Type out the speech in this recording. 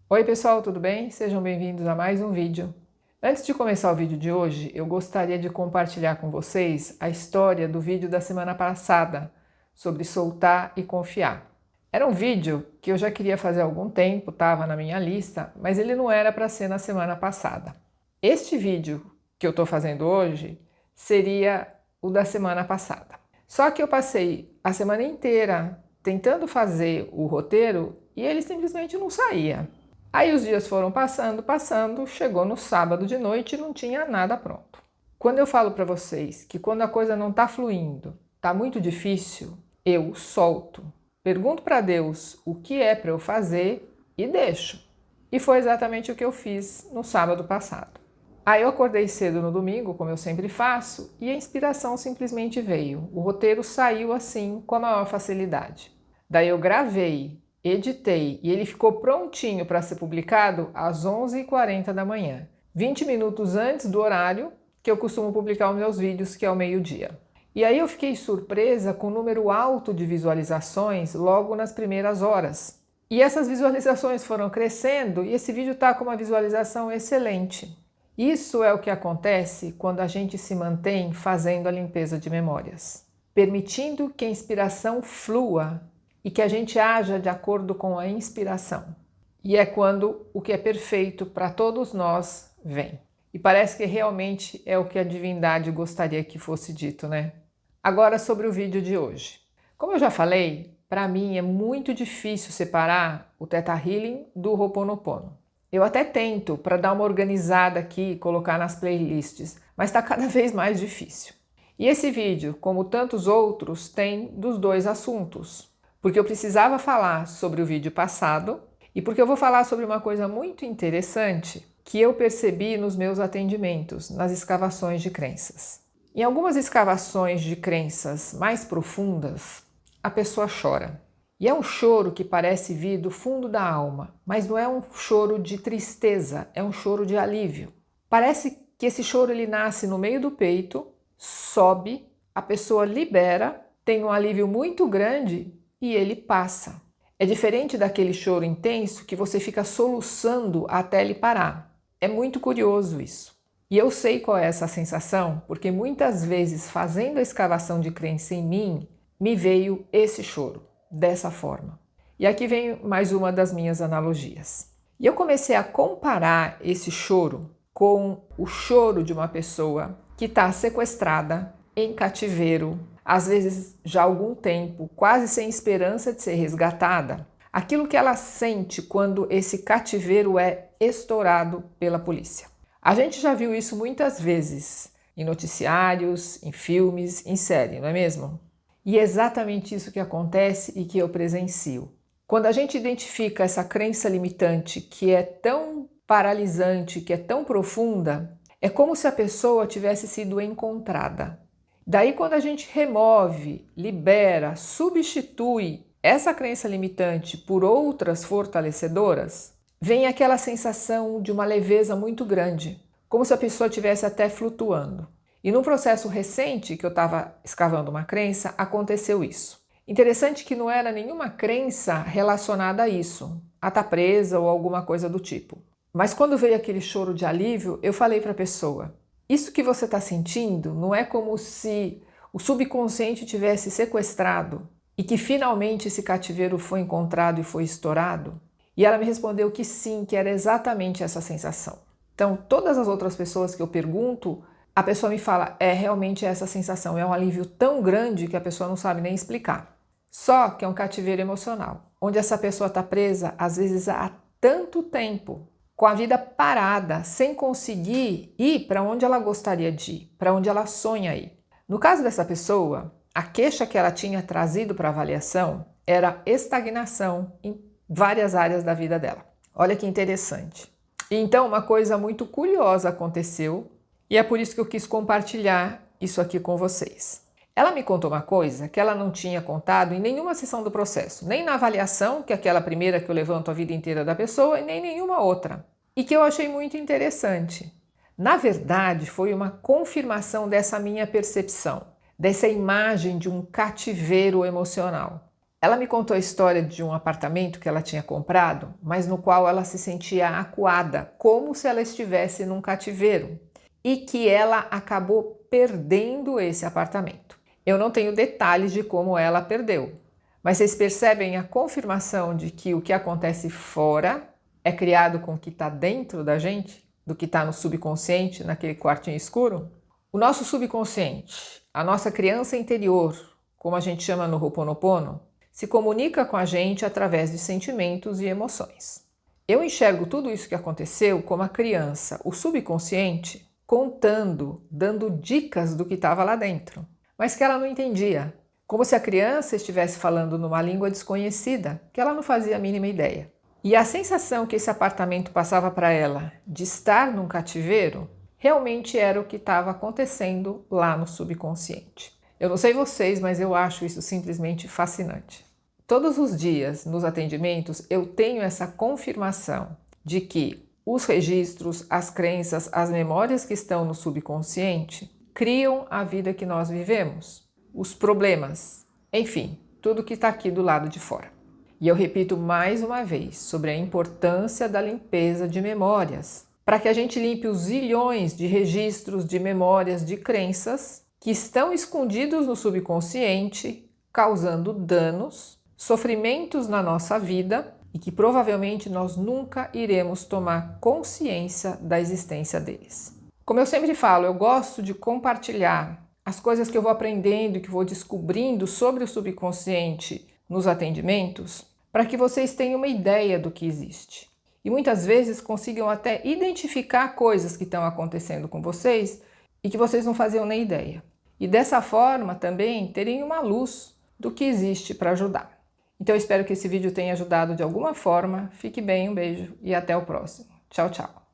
Oi pessoal, tudo bem? Sejam bem-vindos a mais um vídeo. Antes de começar o vídeo de hoje, eu gostaria de compartilhar com vocês a história do vídeo da semana passada sobre soltar e confiar. Era um vídeo que eu já queria fazer há algum tempo, estava na minha lista, mas ele não era para ser na semana passada. Este vídeo que eu estou fazendo hoje seria o da semana passada. Só que eu passei a semana inteira tentando fazer o roteiro e ele simplesmente não saía. Aí os dias foram passando, chegou no sábado de noite e não tinha nada pronto. Quando eu falo para vocês que quando a coisa não está fluindo, está muito difícil, eu solto. Pergunto para Deus o que é para eu fazer e deixo. E foi exatamente o que eu fiz no sábado passado. Aí eu acordei cedo no domingo, como eu sempre faço, e a inspiração simplesmente veio. O roteiro saiu assim, com a maior facilidade. Daí eu gravei, editei e ele ficou prontinho para ser publicado às 11h40 da manhã, 20 minutos antes do horário que eu costumo publicar os meus vídeos, que é o meio-dia. E aí eu fiquei surpresa com o número alto de visualizações logo nas primeiras horas. E essas visualizações foram crescendo e esse vídeo está com uma visualização excelente. Isso é o que acontece quando a gente se mantém fazendo a limpeza de memórias, permitindo que a inspiração flua e que a gente haja de acordo com a inspiração. E é quando o que é perfeito para todos nós vem. E parece que realmente é o que a divindade gostaria que fosse dito, né? Agora sobre o vídeo de hoje. Como eu já falei, para mim é muito difícil separar o Theta Healing do Ho'oponopono. Eu até tento para dar uma organizada aqui e colocar nas playlists, mas está cada vez mais difícil. E esse vídeo, como tantos outros, tem dos dois assuntos. Porque eu precisava falar sobre o vídeo passado e porque eu vou falar sobre uma coisa muito interessante que eu percebi nos meus atendimentos, nas escavações de crenças. Em algumas escavações de crenças mais profundas, a pessoa chora. E é um choro que parece vir do fundo da alma, mas não é um choro de tristeza, é um choro de alívio. Parece que esse choro ele nasce no meio do peito, sobe, a pessoa libera, tem um alívio muito grande e ele passa. É diferente daquele choro intenso que você fica soluçando até ele parar. É muito curioso isso. E eu sei qual é essa sensação, porque muitas vezes fazendo a escavação de crença em mim, me veio esse choro. Dessa forma. E aqui vem mais uma das minhas analogias. E eu comecei a comparar esse choro com o choro de uma pessoa que está sequestrada, em cativeiro, às vezes já há algum tempo, quase sem esperança de ser resgatada. Aquilo que ela sente quando esse cativeiro é estourado pela polícia. A gente já viu isso muitas vezes em noticiários, em filmes, em série, não é mesmo? E é exatamente isso que acontece e que eu presencio. Quando a gente identifica essa crença limitante que é tão paralisante, que é tão profunda, é como se a pessoa tivesse sido encontrada. Daí, quando a gente remove, libera, substitui essa crença limitante por outras fortalecedoras, vem aquela sensação de uma leveza muito grande, como se a pessoa estivesse até flutuando. E num processo recente que eu estava escavando uma crença, aconteceu isso. Interessante que não era nenhuma crença relacionada a isso, a estar presa ou alguma coisa do tipo. Mas quando veio aquele choro de alívio, eu falei para a pessoa, isso que você está sentindo não é como se o subconsciente tivesse sequestrado e que finalmente esse cativeiro foi encontrado e foi estourado? E ela me respondeu que sim, que era exatamente essa sensação. Então, todas as outras pessoas que eu pergunto, a pessoa me fala, é realmente essa sensação, é um alívio tão grande que a pessoa não sabe nem explicar. Só que é um cativeiro emocional, onde essa pessoa está presa, às vezes há tanto tempo, com a vida parada, sem conseguir ir para onde ela gostaria de ir, para onde ela sonha ir. No caso dessa pessoa, a queixa que ela tinha trazido para avaliação era estagnação em várias áreas da vida dela. Olha que interessante. Então, uma coisa muito curiosa aconteceu, e é por isso que eu quis compartilhar isso aqui com vocês. Ela me contou uma coisa que ela não tinha contado em nenhuma sessão do processo, nem na avaliação, que é aquela primeira que eu levanto a vida inteira da pessoa, e nem nenhuma outra. E que eu achei muito interessante. Na verdade, foi uma confirmação dessa minha percepção, dessa imagem de um cativeiro emocional. Ela me contou a história de um apartamento que ela tinha comprado, mas no qual ela se sentia acuada, como se ela estivesse num cativeiro, e que ela acabou perdendo esse apartamento. Eu não tenho detalhes de como ela perdeu, mas vocês percebem a confirmação de que o que acontece fora é criado com o que está dentro da gente, do que está no subconsciente, naquele quartinho escuro? O nosso subconsciente, a nossa criança interior, como a gente chama no Ho'oponopono, se comunica com a gente através de sentimentos e emoções. Eu enxergo tudo isso que aconteceu como a criança, o subconsciente, contando, dando dicas do que estava lá dentro, mas que ela não entendia, como se a criança estivesse falando numa língua desconhecida, que ela não fazia a mínima ideia. E a sensação que esse apartamento passava para ela de estar num cativeiro realmente era o que estava acontecendo lá no subconsciente. Eu não sei vocês, mas eu acho isso simplesmente fascinante. Todos os dias, nos atendimentos, eu tenho essa confirmação de que os registros, as crenças, as memórias que estão no subconsciente criam a vida que nós vivemos, os problemas, enfim, tudo que está aqui do lado de fora. E eu repito mais uma vez sobre a importância da limpeza de memórias, para que a gente limpe os zilhões de registros de memórias de crenças que estão escondidos no subconsciente, causando danos, sofrimentos na nossa vida e que provavelmente nós nunca iremos tomar consciência da existência deles. Como eu sempre falo, eu gosto de compartilhar as coisas que eu vou aprendendo e que vou descobrindo sobre o subconsciente nos atendimentos, para que vocês tenham uma ideia do que existe. E muitas vezes consigam até identificar coisas que estão acontecendo com vocês e que vocês não faziam nem ideia. E dessa forma também terem uma luz do que existe para ajudar. Então eu espero que esse vídeo tenha ajudado de alguma forma. Fique bem, um beijo e até o próximo. Tchau, tchau.